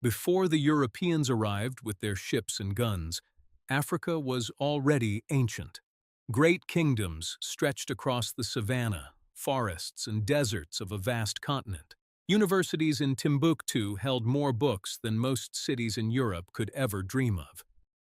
Before the Europeans arrived with their ships and guns, Africa was already ancient. Great kingdoms stretched across the savanna, forests, and deserts of a vast continent. Universities in Timbuktu held more books than most cities in Europe could ever dream of.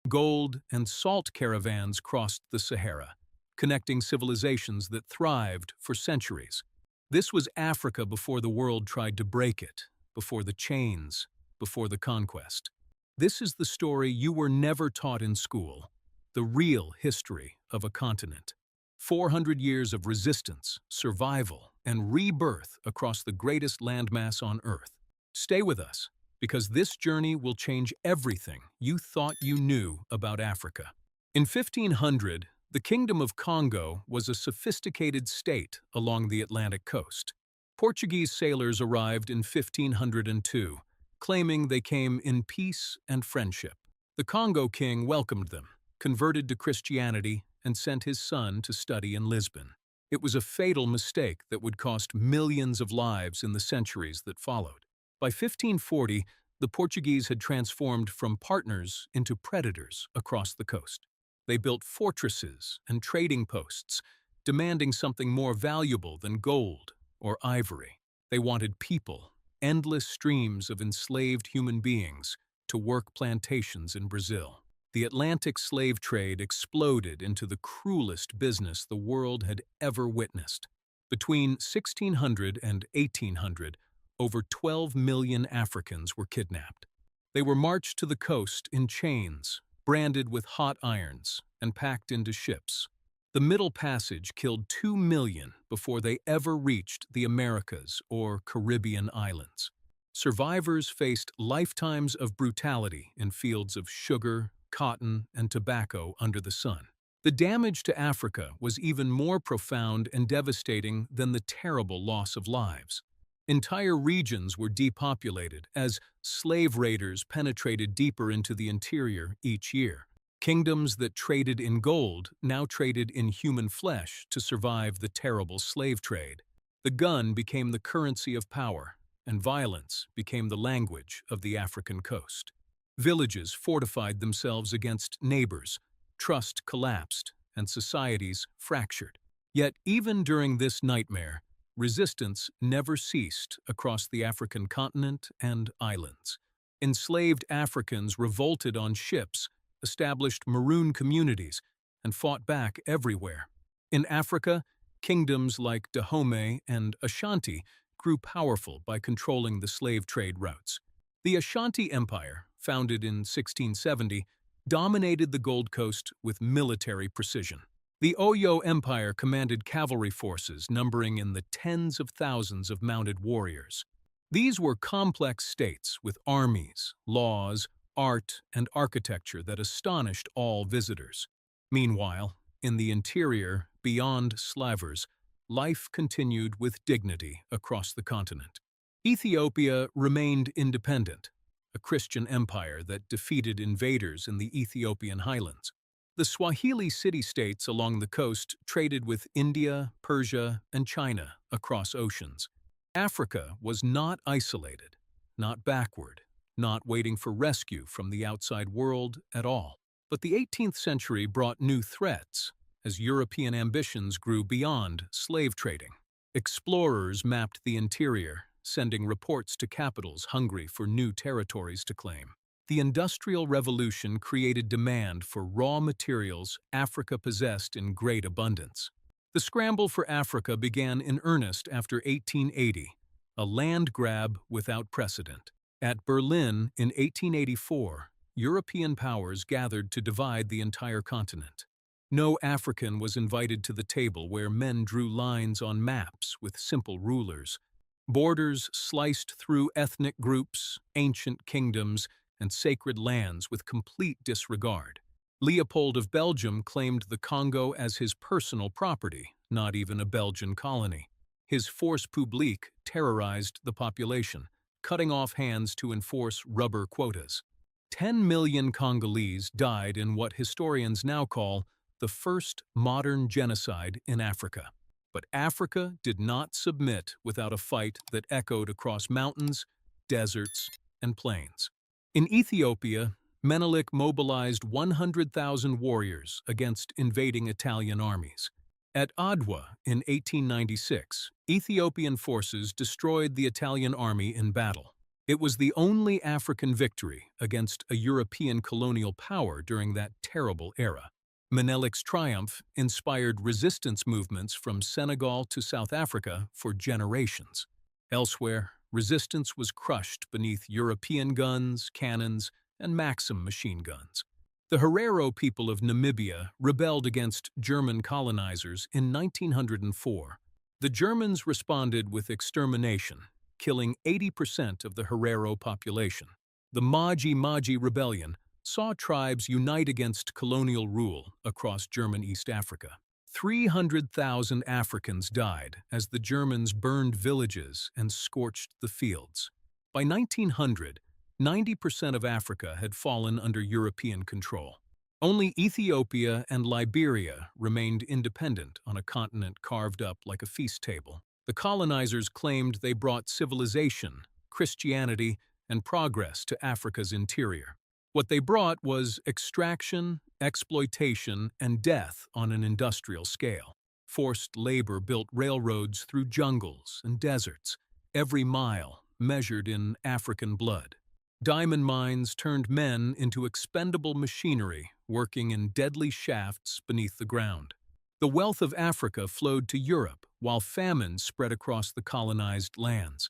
Gold and salt caravans crossed the Sahara, connecting civilizations that thrived for centuries. This was Africa before the world tried to break it, before the chains, before the conquest. This is the story you were never taught in school, the real history of a continent. 400 years of resistance, survival, and rebirth across the greatest landmass on Earth. Stay with us, because this journey will change everything you thought you knew about Africa. In 1500, the Kingdom of Congo was a sophisticated state along the Atlantic coast. Portuguese sailors arrived in 1502, claiming they came in peace and friendship. The Congo king welcomed them, converted to Christianity, and sent his son to study in Lisbon. It was a fatal mistake that would cost millions of lives in the centuries that followed. By 1540, the Portuguese had transformed from partners into predators across the coast. They built fortresses and trading posts, demanding something more valuable than gold or ivory. They wanted people, endless streams of enslaved human beings, to work plantations in Brazil. The Atlantic slave trade exploded into the cruelest business the world had ever witnessed. Between 1600 and 1800, over 12 million Africans were kidnapped. They were marched to the coast in chains, branded with hot irons, and packed into ships. The Middle Passage killed 2 million before they ever reached the Americas or Caribbean islands. Survivors faced lifetimes of brutality in fields of sugar, cotton, and tobacco under the sun. The damage to Africa was even more profound and devastating than the terrible loss of lives. Entire regions were depopulated as slave raiders penetrated deeper into the interior each year. Kingdoms that traded in gold now traded in human flesh to survive the terrible slave trade. The gun became the currency of power, and violence became the language of the African coast. Villages fortified themselves against neighbors, trust collapsed, and societies fractured. Yet even during this nightmare, resistance never ceased across the African continent and islands. Enslaved Africans revolted on ships, established maroon communities, and fought back everywhere. In Africa, kingdoms like Dahomey and Ashanti grew powerful by controlling the slave trade routes. The Ashanti Empire, founded in 1670, dominated the Gold Coast with military precision. The Oyo Empire commanded cavalry forces numbering in the tens of thousands of mounted warriors. These were complex states with armies, laws, art, and architecture that astonished all visitors. Meanwhile, in the interior, beyond slavers, life continued with dignity across the continent. Ethiopia remained independent, a Christian empire that defeated invaders in the Ethiopian highlands. The Swahili city-states along the coast traded with India, Persia, and China across oceans. Africa was not isolated, not backward, not waiting for rescue from the outside world at all. But the 18th century brought new threats as European ambitions grew beyond slave trading. Explorers mapped the interior, sending reports to capitals hungry for new territories to claim. The Industrial Revolution created demand for raw materials Africa possessed in great abundance. The scramble for Africa began in earnest after 1880, a land grab without precedent. At Berlin in 1884, European powers gathered to divide the entire continent. No African was invited to the table where men drew lines on maps with simple rulers. Borders sliced through ethnic groups, ancient kingdoms, and sacred lands with complete disregard. Leopold of Belgium claimed the Congo as his personal property, not even a Belgian colony. His force publique terrorized the population, cutting off hands to enforce rubber quotas. 10 million Congolese died in what historians now call the first modern genocide in Africa. But Africa did not submit without a fight that echoed across mountains, deserts, and plains. In Ethiopia, Menelik mobilized 100,000 warriors against invading Italian armies. At Adwa in 1896, Ethiopian forces destroyed the Italian army in battle. It was the only African victory against a European colonial power during that terrible era. Menelik's triumph inspired resistance movements from Senegal to South Africa for generations. Elsewhere, resistance was crushed beneath European guns, cannons, and Maxim machine guns. The Herero people of Namibia rebelled against German colonizers in 1904. The Germans responded with extermination, killing 80% of the Herero population. The Maji Maji Rebellion saw tribes unite against colonial rule across German East Africa. 300,000 Africans died as the Germans burned villages and scorched the fields. By 1900, 90% of Africa had fallen under European control. Only Ethiopia and Liberia remained independent on a continent carved up like a feast table. The colonizers claimed they brought civilization, Christianity, and progress to Africa's interior. What they brought was extraction, exploitation, and death on an industrial scale. Forced labor built railroads through jungles and deserts, every mile measured in African blood. Diamond mines turned men into expendable machinery working in deadly shafts beneath the ground. The wealth of Africa flowed to Europe while famine spread across the colonized lands.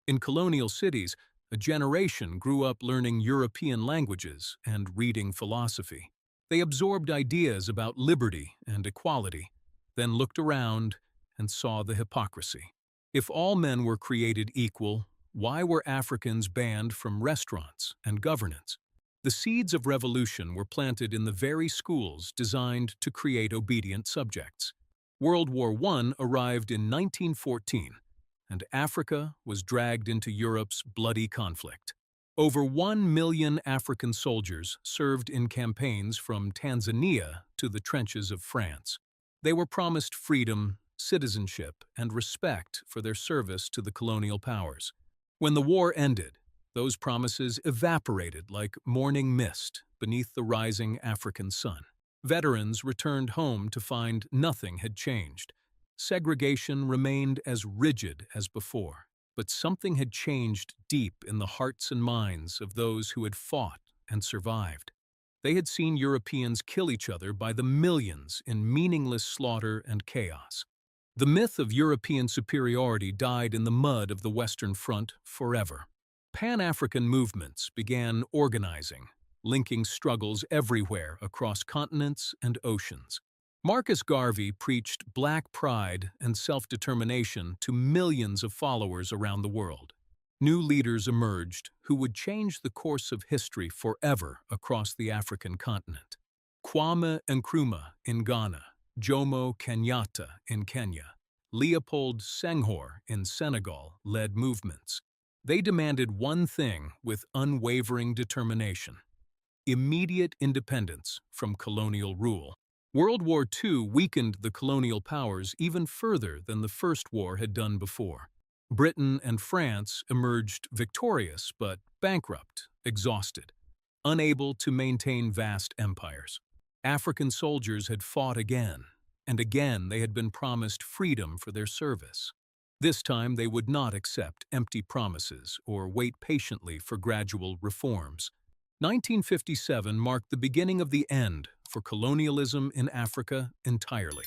In colonial cities, a generation grew up learning European languages and reading philosophy. They absorbed ideas about liberty and equality, then looked around and saw the hypocrisy. If all men were created equal, why were Africans banned from restaurants and governance? The seeds of revolution were planted in the very schools designed to create obedient subjects. World War I arrived in 1914, and Africa was dragged into Europe's bloody conflict. Over 1 million African soldiers served in campaigns from Tanzania to the trenches of France. They were promised freedom, citizenship, and respect for their service to the colonial powers. When the war ended, those promises evaporated like morning mist beneath the rising African sun. Veterans returned home to find nothing had changed. Segregation remained as rigid as before, but something had changed deep in the hearts and minds of those who had fought and survived. They had seen Europeans kill each other by the millions in meaningless slaughter and chaos. The myth of European superiority died in the mud of the Western Front forever. Pan-African movements began organizing, linking struggles everywhere across continents and oceans. Marcus Garvey preached black pride and self-determination to millions of followers around the world. New leaders emerged who would change the course of history forever across the African continent. Kwame Nkrumah in Ghana, Jomo Kenyatta in Kenya, Leopold Senghor in Senegal led movements. They demanded one thing with unwavering determination: immediate independence from colonial rule. World War II weakened the colonial powers even further than the First War had done before. Britain and France emerged victorious but bankrupt, exhausted, unable to maintain vast empires. African soldiers had fought again, and again they had been promised freedom for their service. This time they would not accept empty promises or wait patiently for gradual reforms. 1957 marked the beginning of the end for colonialism in Africa entirely.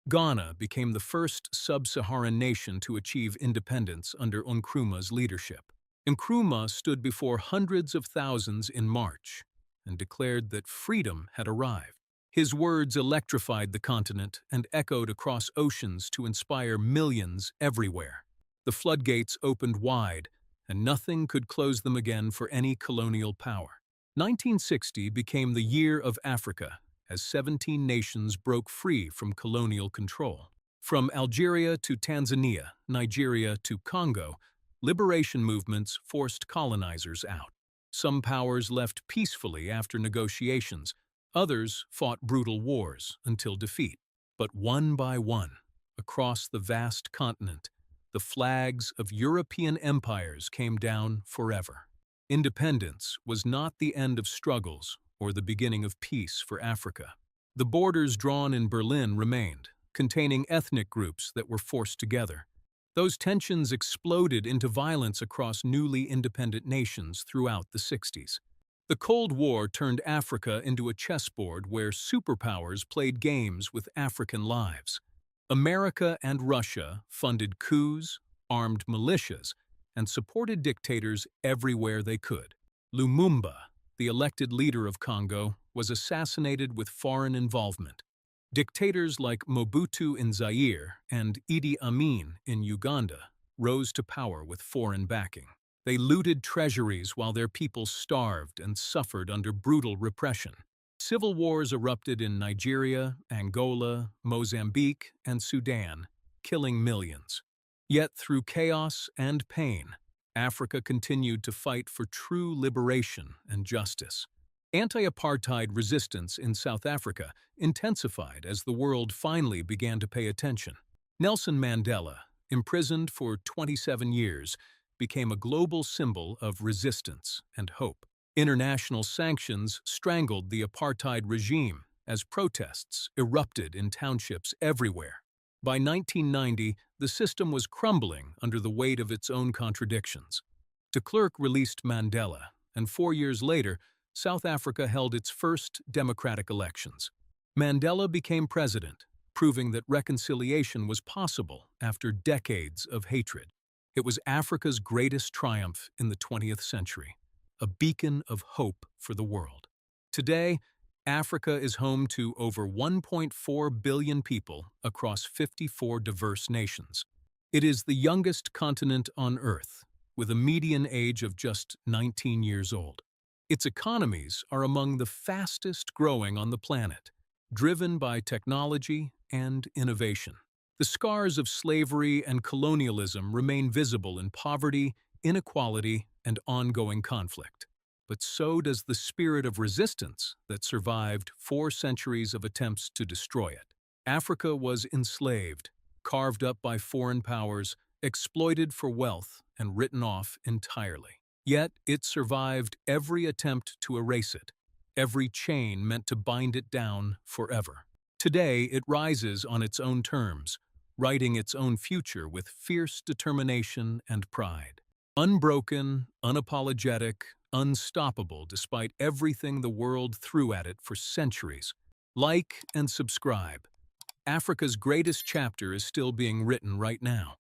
Ghana became the first sub-Saharan nation to achieve independence under Nkrumah's leadership. Nkrumah stood before hundreds of thousands in March and declared that freedom had arrived. His words electrified the continent and echoed across oceans to inspire millions everywhere. The floodgates opened wide, and nothing could close them again for any colonial power. 1960 became the Year of Africa, as 17 nations broke free from colonial control. From Algeria to Tanzania, Nigeria to Congo, liberation movements forced colonizers out. Some powers left peacefully after negotiations. Others fought brutal wars until defeat. But one by one, across the vast continent, the flags of European empires came down forever. Independence was not the end of struggles or the beginning of peace for Africa. The borders drawn in Berlin remained, containing ethnic groups that were forced together. Those tensions exploded into violence across newly independent nations throughout the 60s. The Cold War turned Africa into a chessboard where superpowers played games with African lives. America and Russia funded coups, armed militias, and supported dictators everywhere they could. Lumumba, the elected leader of Congo, was assassinated with foreign involvement. Dictators like Mobutu in Zaire and Idi Amin in Uganda rose to power with foreign backing. They looted treasuries while their people starved and suffered under brutal repression. Civil wars erupted in Nigeria, Angola, Mozambique, and Sudan, killing millions. Yet through chaos and pain, Africa continued to fight for true liberation and justice. Anti-apartheid resistance in South Africa intensified as the world finally began to pay attention. Nelson Mandela, imprisoned for 27 years, became a global symbol of resistance and hope. International sanctions strangled the apartheid regime as protests erupted in townships everywhere. By 1990, the system was crumbling under the weight of its own contradictions. De Klerk released Mandela, and 4 years later, South Africa held its first democratic elections. Mandela became president, proving that reconciliation was possible after decades of hatred. It was Africa's greatest triumph in the 20th century, a beacon of hope for the world. Today, Africa is home to over 1.4 billion people across 54 diverse nations. It is the youngest continent on Earth, with a median age of just 19 years old. Its economies are among the fastest growing on the planet, driven by technology and innovation. The scars of slavery and colonialism remain visible in poverty, inequality, and ongoing conflict. But so does the spirit of resistance that survived 4 centuries of attempts to destroy it. Africa was enslaved, carved up by foreign powers, exploited for wealth, and written off entirely. Yet it survived every attempt to erase it, every chain meant to bind it down forever. Today, it rises on its own terms, writing its own future with fierce determination and pride. Unbroken, unapologetic, unstoppable despite everything the world threw at it for centuries. Like and subscribe. Africa's greatest chapter is still being written right now.